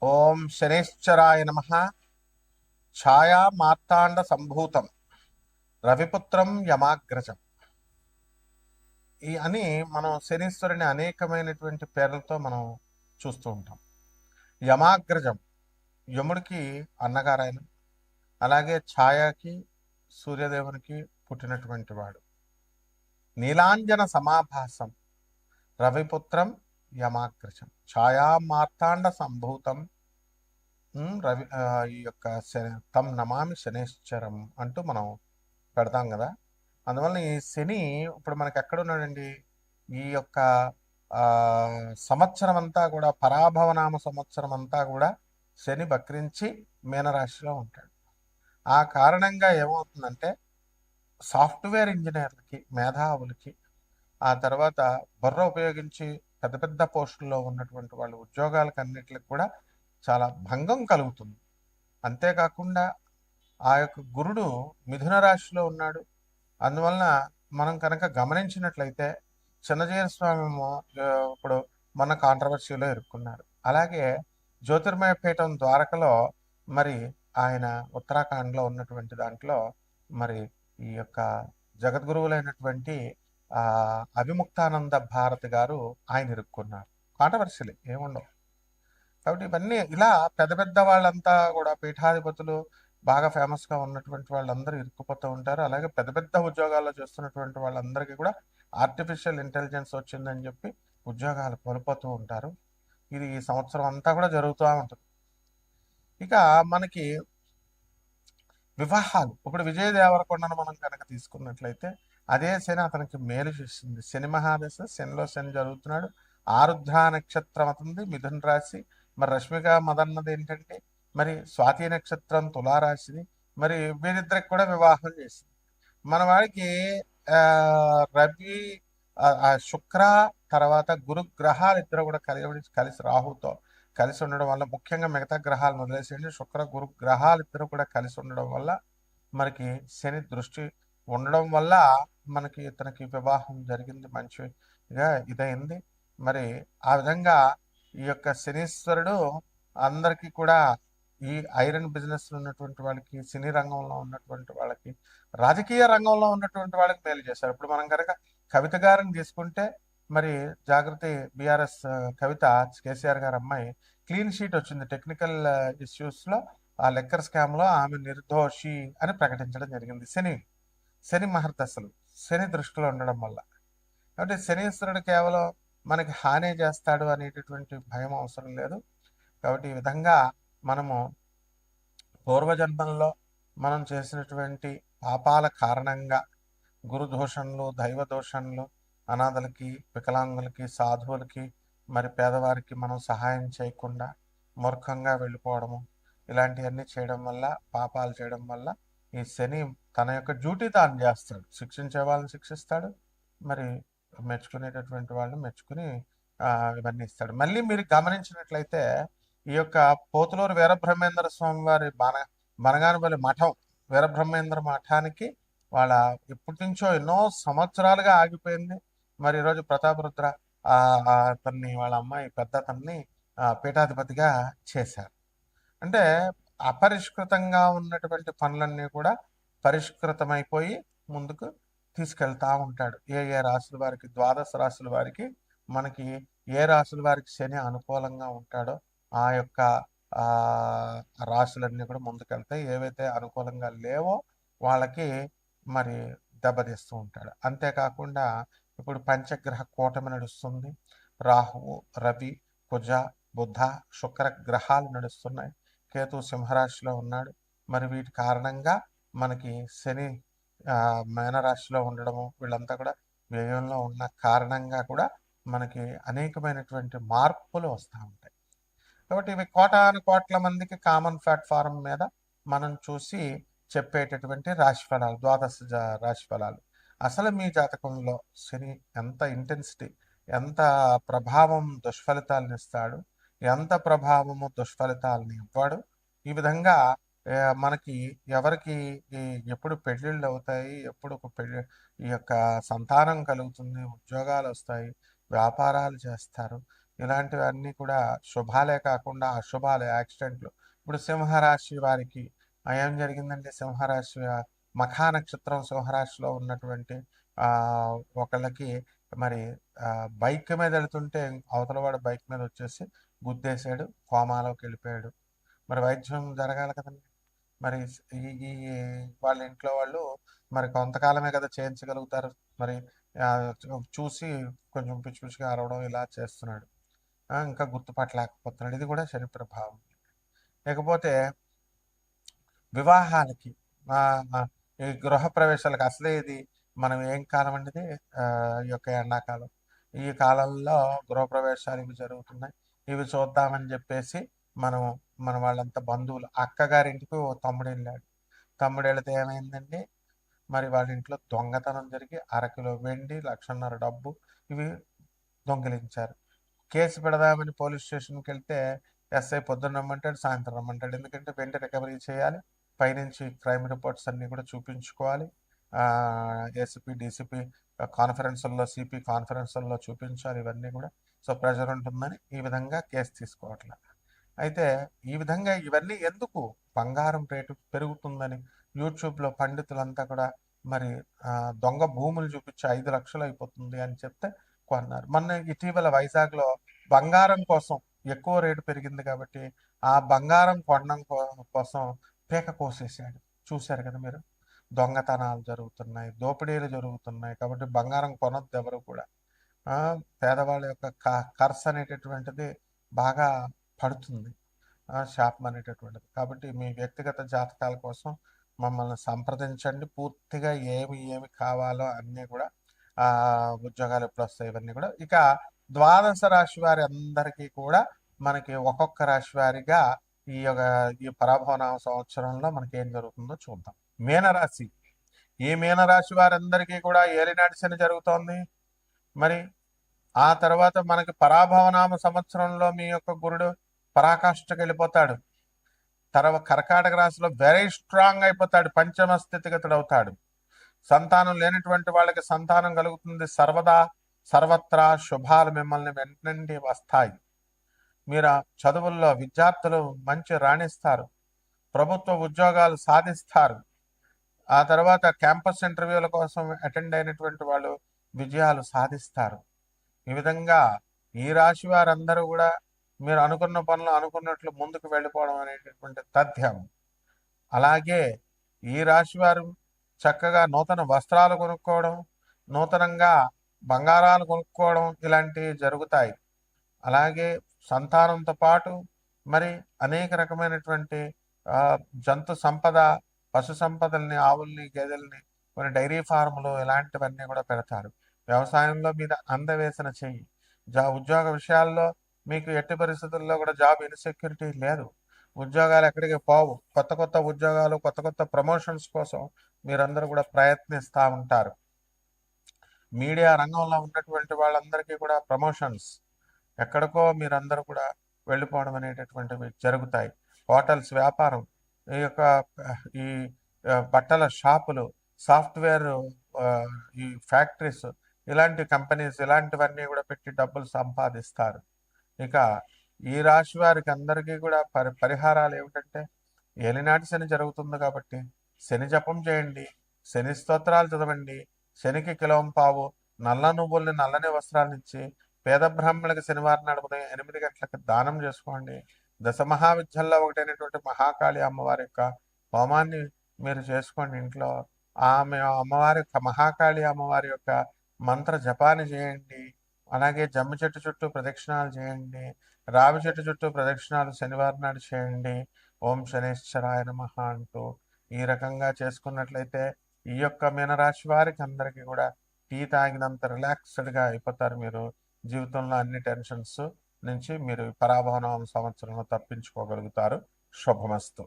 ఓం శనేశ్వరాయ నమ. ఛాయా మార్తాండ సంభూతం రవిపుత్రం యమాగ్రజం. అని మనం శనీశ్వరుని అనేకమైనటువంటి పేర్లతో మనం చూస్తూ ఉంటాం. యమాగ్రజం యముడికి అన్నగారాయన, అలాగే ఛాయాకి సూర్యదేవునికి పుట్టినటువంటి వాడు. నీలాంజన సమాభాసం రవిపుత్రం యమాగ్రజం ఛాయా మార్తాండ సంభూతం రవి ఈ యొక్క తం నమామి శనేశ్వరం అంటూ మనం పెడతాం కదా. అందువల్ల ఈ శని ఇప్పుడు మనకి ఎక్కడ ఉన్నాడండి? ఈ యొక్క సంవత్సరం అంతా కూడా, పరాభవనామ సంవత్సరం అంతా కూడా శని వక్రించి మీనరాశిలో ఉంటాడు. ఆ కారణంగా ఏమవుతుందంటే సాఫ్ట్వేర్ ఇంజనీర్లకి, మేధావులకి, ఆ తర్వాత బుర్ర ఉపయోగించి పెద్ద పెద్ద పోస్టుల్లో ఉన్నటువంటి వాళ్ళు ఉద్యోగాలకు అన్నిటికి కూడా చాలా భంగం కలుగుతుంది. అంతేకాకుండా ఆ యొక్క గురుడు మిథున రాశిలో ఉన్నాడు. అందువలన మనం కనుక గమనించినట్లయితే చిన్నజీర స్వామి ఇప్పుడు మన కాంట్రవర్సీలో ఇరుక్కున్నారు. అలాగే జ్యోతిర్మయ పీఠం ద్వారకలో మరి ఆయన ఉత్తరాఖండ్లో ఉన్నటువంటి దాంట్లో మరి ఈ యొక్క జగద్గురువులైనటువంటి అవిముక్తానంద భారతి గారు ఆయన ఇరుక్కున్నారు. కాంట్రవర్సీలు ఏముండవు. కాబట్టి ఇవన్నీ ఇలా పెద్ద పెద్ద వాళ్ళంతా కూడా పీఠాధిపతులు, బాగా ఫేమస్గా ఉన్నటువంటి వాళ్ళందరూ ఇరుక్కుపోతూ ఉంటారు. అలాగే పెద్ద పెద్ద ఉద్యోగాల్లో చేస్తున్నటువంటి వాళ్ళందరికీ కూడా ఆర్టిఫిషియల్ ఇంటెలిజెన్స్ వచ్చిందని చెప్పి ఉద్యోగాలు కోల్పోతూ ఉంటారు. ఇది ఈ సంవత్సరం అంతా కూడా జరుగుతూ ఉంటుంది. ఇక మనకి వివాహాలు, ఇప్పుడు విజయ దేవరకొండను మనం కనుక తీసుకున్నట్లయితే అదే శని అతనికి మేలు చేసింది. శని మహాదశ, శనిలో శని జరుగుతున్నాడు. ఆరుద్ర నక్షత్రం అవుతుంది, మిథున రాశి. మరి రష్మిక మదన్నది ఏంటంటే మరి స్వాతి నక్షత్రం తులారాశిది. మరి వీరిద్దరికి కూడా వివాహం చేసింది. మన వాడికి రవి, శుక్ర, తర్వాత గురు గ్రహాలు ఇద్దరు కూడా కలిసి రాహుతో కలిసి ఉండడం వల్ల, ముఖ్యంగా మిగతా గ్రహాలను వదిలేసేయండి, శుక్ర గురు గ్రహాలు ఇద్దరు కూడా కలిసి ఉండడం వల్ల మనకి శని దృష్టి ఉండడం వల్ల మనకి ఇతనికి వివాహం జరిగింది, మంచిగా ఇదైంది. మరి ఆ విధంగా ఈ యొక్క శనీశ్వరుడు అందరికీ కూడా, ఈ ఐరన్ బిజినెస్ ఉన్నటువంటి వాళ్ళకి, సినీ రంగంలో ఉన్నటువంటి వాళ్ళకి, రాజకీయ రంగంలో ఉన్నటువంటి వాళ్ళకి మేలు చేశారు. ఇప్పుడు మనం కనుక కవిత గారిని తీసుకుంటే మరి జాగృతి బీఆర్ఎస్ కవిత, కేసీఆర్ గారి అమ్మాయి, క్లీన్ షీట్ వచ్చింది టెక్నికల్ ఇష్యూస్లో. ఆ లెక్కర్ స్కామ్లో ఆమె నిర్దోషి అని ప్రకటించడం జరిగింది. శని మహర్దశలు, శని దృష్టిలో ఉండడం వల్ల. కాబట్టి శనీశ్వరుడు కేవలం మనకి హాని చేస్తాడు అనేటటువంటి భయం అవసరం లేదు. కాబట్టి ఈ విధంగా మనము పూర్వజన్మంలో మనం చేసినటువంటి పాపాల కారణంగా గురు దోషణలు, దైవ దోషణలు, అనాథలకి, వికలాంగులకి, సాధువులకి, మరి పేదవారికి మనం సహాయం చేయకుండా మూర్ఖంగా వెళ్ళిపోవడము, ఇలాంటివన్నీ చేయడం వల్ల, పాపాలు చేయడం వల్ల ఈ శని తన యొక్క డ్యూటీ తాను చేస్తాడు. శిక్షించే వాళ్ళని శిక్షిస్తాడు, మరి మెచ్చుకునేటటువంటి వాళ్ళని మెచ్చుకుని ఇవన్నీ ఇస్తాడు. మళ్ళీ మీరు గమనించినట్లయితే ఈ యొక్క పోతులూరు వీరబ్రహ్మేంద్ర స్వామి వారి బనగానపల్లి మఠం, వీరబ్రహ్మేంద్ర మఠానికి వాళ్ళ ఎప్పటి నుంచో ఎన్నో సంవత్సరాలుగా ఆగిపోయింది. మరి ఈరోజు ప్రతాపరుద్ర అతన్ని, వాళ్ళ అమ్మాయి పెద్ద అతన్ని పీఠాధిపతిగా చేశారు. అంటే అపరిష్కృతంగా ఉన్నటువంటి పనులన్నీ కూడా పరిష్కృతమైపోయి ముందుకు తీసుకెళ్తా ఉంటాడు. ఏ ఏ రాశుల వారికి, ద్వాదశ రాశుల వారికి, మనకి ఏ రాశుల వారికి శని అనుకూలంగా ఉంటాడో ఆ యొక్క రాశులన్నీ కూడా ముందుకెళ్తాయి. ఏవైతే అనుకూలంగా లేవో వాళ్ళకి మరి దెబ్బతీస్తూ ఉంటాడు. అంతేకాకుండా ఇప్పుడు పంచగ్రహ కూటమి నడుస్తుంది. రాహువు, రవి, కుజ, బుధ, శుక్ర గ్రహాలు నడుస్తున్నాయి. కేతు సింహరాశిలో ఉన్నాడు. మరి వీటి కారణంగా మనకి శని మేనరాశిలో ఉండడము, వీళ్ళంతా కూడా వ్యయంలో ఉన్న కారణంగా కూడా మనకి అనేకమైనటువంటి మార్పులు వస్తూ ఉంటాయి. కాబట్టి ఇవి కోటాను కోట్ల మందికి కామన్ ప్లాట్ఫారం మీద మనం చూసి చెప్పేటటువంటి రాశి ఫలాలు, ద్వాదశ రాశి ఫలాలు. అసలు మీ జాతకంలో శని ఎంత ఇంటెన్సిటీ, ఎంత ప్రభావం దుష్ఫలితాలను ఇస్తాడు, ఎంత ప్రభావము దుష్ఫలితాలను ఇవ్వడు, ఈ విధంగా మనకి ఎవరికి ఎప్పుడు పెళ్ళిళ్ళు అవుతాయి, ఎప్పుడు ఒక పెళ్ళి, ఈ యొక్క సంతానం కలుగుతుంది, ఉద్యోగాలు వస్తాయి, వ్యాపారాలు చేస్తారు, ఇలాంటివన్నీ కూడా శుభాలే కాకుండా అశుభాలే, యాక్సిడెంట్లు. ఇప్పుడు సింహరాశి వారికి ఏం జరిగిందంటే, సింహరాశి మఖా నక్షత్రం సింహరాశిలో ఉన్నటువంటి ఒకళ్ళకి మరి బైక్ మీద వెళ్తుంటే అవతల వాడు బైక్ మీద వచ్చేసి గుద్దేశాడు, కోమాలోకి వెళ్ళిపోయాడు. మరి వైద్యం జరగాలి కదండి. మరి ఈ ఈ వాళ్ళ ఇంట్లో వాళ్ళు మరి కొంతకాలమే కదా చేయించగలుగుతారు. మరి చూసి కొంచెం పిచ్చి పిచ్చిగా అరవడం ఇలా చేస్తున్నాడు. ఇంకా గుర్తుపట్టలేకపోతున్నాడు. ఇది కూడా శని ప్రభావం. లేకపోతే వివాహాలకి ఈ గృహ ప్రవేశాలకు అసలే ఇది మనం ఏం కాలం అంటే ఈ యొక్క ఎండాకాలం. ఈ కాలంలో గృహ ప్రవేశాలు ఇవి జరుగుతున్నాయి. ఇవి చూద్దామని చెప్పేసి మన వాళ్ళంతా బంధువులు, అక్కగారింటికి ఓ తమ్ముడు వెళ్ళాడు. తమ్ముడు వెళితే ఏమైందండి, మరి వాళ్ళ ఇంట్లో దొంగతనం జరిగి 1/2 కిలో వెండి, 1,50,000 డబ్బు ఇవి దొంగిలించారు. కేసు పెడదామని పోలీస్ స్టేషన్కి వెళ్తే ఎస్ఐ పొద్దున్న రమ్మంటాడు, సాయంత్రం రమ్మంటాడు. ఎందుకంటే వెంట రికవరీ చేయాలి, పైనుంచి క్రైమ్ రిపోర్ట్స్ అన్నీ కూడా చూపించుకోవాలి. ఏసీపీ డీసీపీ కాన్ఫరెన్సుల్లో, సిపి కాన్ఫరెన్సుల్లో చూపించాలి ఇవన్నీ కూడా. సో ప్రెజర్ ఉంటుందని ఈ విధంగా కేసు తీసుకోవట్లే. అయితే ఈ విధంగా ఇవన్నీ ఎందుకు, బంగారం రేటు పెరుగుతుందని యూట్యూబ్లో పండితులంతా కూడా మరి దొంగ భూములు చూపించి 5 లక్షలు అయిపోతుంది అని చెప్తే కొన్నారు. మొన్న ఇటీవల వైజాగ్లో బంగారం కోసం ఎక్కువ రేటు పెరిగింది కాబట్టి ఆ బంగారం కొనడం కోసం పీక కోసేసాడు. చూశారు కదా మీరు. దొంగతనాలు జరుగుతున్నాయి, దోపిడీలు జరుగుతున్నాయి. కాబట్టి బంగారం కొనొద్దు ఎవరు కూడా. పేదవాళ్ళ యొక్క ఖర్చు అనేటటువంటిది బాగా పడుతుంది, శాపం అనేటటువంటిది. కాబట్టి మీ వ్యక్తిగత జాతకాల కోసం మమ్మల్ని సంప్రదించండి. పూర్తిగా ఏమి కావాలో అన్నీ కూడా ఉద్యోగాలు ఎప్పుడు వస్తాయి ఇవన్నీ కూడా. ఇక ద్వాదశ రాశి వారి అందరికీ కూడా మనకి ఒక్కొక్క రాశి వారిగా ఈ పరాభవనామ సంవత్సరంలో మనకి ఏం జరుగుతుందో చూద్దాం. మీనరాశి. ఈ మీనరాశి వారందరికీ కూడా ఏలినాటి శని జరుగుతోంది. మరి ఆ తర్వాత మనకి పరాభవనామ సంవత్సరంలో మీ యొక్క గురుడు పరాకాష్ఠకి వెళ్ళిపోతాడు. తర్వాత కర్కాటక రాశిలో వెరీ స్ట్రాంగ్ అయిపోతాడు, పంచమ స్థితిగతుడు అవుతాడు. సంతానం లేనటువంటి వాళ్ళకి సంతానం కలుగుతుంది. సర్వత్రా శుభాలు మిమ్మల్ని వెంటనే వస్తాయి. మీరు చదువుల్లో విద్యార్థులు మంచి రాణిస్తారు, ప్రభుత్వ ఉద్యోగాలు సాధిస్తారు. ఆ తర్వాత క్యాంపస్ ఇంటర్వ్యూల కోసం అటెండ్ అయినటువంటి వాళ్ళు విజయాలు సాధిస్తారు. ఈ విధంగా ఈ రాశి వారందరూ కూడా మీరు అనుకున్న పనులు అనుకున్నట్లు ముందుకు వెళ్ళిపోవడం అనేటటువంటి తథ్యం. అలాగే ఈ రాశి వారు చక్కగా నూతన వస్త్రాలు కొనుక్కోవడం, నూతనంగా బంగారాలు కొనుక్కోవడం ఇలాంటివి జరుగుతాయి. అలాగే సంతానంతో పాటు మరి అనేక రకమైనటువంటి జంతు సంపద, పశు సంపదల్ని, ఆవుల్ని, గేదెల్ని, కొన్ని డైరీ ఫార్ములు ఇలాంటివన్నీ కూడా పెడతారు. వ్యవసాయంలో మీద అందవేసిన చెయ్యి. ఉద్యోగ విషయాల్లో మీకు ఎట్టి పరిస్థితుల్లో కూడా జాబ్ ఇన్సెక్యూరిటీ లేదు. ఉద్యోగాలు ఎక్కడికి పోవు. కొత్త ఉద్యోగాలు, కొత్త ప్రమోషన్స్ కోసం మీరందరూ కూడా ప్రయత్నిస్తూ ఉంటారు. మీడియా రంగంలో ఉన్నటువంటి వాళ్ళందరికీ కూడా ప్రమోషన్స్, ఎక్కడికో మీరందరూ కూడా వెళ్ళిపోవడం అనేటటువంటివి జరుగుతాయి. హోటల్స్ వ్యాపారం, ఈ బట్టల షాపులు, సాఫ్ట్వేర్, ఈ ఫ్యాక్టరీస్, ఇలాంటి కంపెనీస్ ఇలాంటివన్నీ కూడా పెట్టి డబ్బులు సంపాదిస్తారు. ఇక ఈ రాశి వారికి అందరికీ కూడా పరిహారాలు ఏమిటంటే, ఏలినాటి శని జరుగుతుంది కాబట్టి శని జపం చేయండి, శని స్తోత్రాలు చదవండి, శనికి కిలోంపావు నల్ల నువ్వుల్ని, నల్లని వస్త్రాలను ఇచ్చి పేద బ్రాహ్మణులకు శనివారం నాడు ఉదయం 8 గంటలకు దానం చేసుకోండి. దశమహావిద్యల్లో ఒకటైనటువంటి మహాకాళి అమ్మవారి యొక్క హోమాన్ని మీరు చేసుకోండి ఇంట్లో. ఆమె అమ్మవారి యొక్క, మహాకాళి అమ్మవారి యొక్క మంత్ర జపాన్ని చేయండి. అలాగే జమ్మి చెట్టు చుట్టూ ప్రదక్షిణాలు చేయండి, రావి చెట్టు చుట్టూ ప్రదక్షిణాలు శనివారం నాడు చేయండి. ఓం శనేశ్వరాయ నమః అంటూ ఈ రకంగా చేసుకున్నట్లయితే ఈ యొక్క మీనరాశి వారికి అందరికీ కూడా టీ తాగినంత రిలాక్స్డ్గా అయిపోతారు. మీరు జీవితంలో అన్ని టెన్షన్స్ నుంచి మీరు పరాభవనం సంవత్సరంలో తప్పించుకోగలుగుతారు. శుభమస్తు.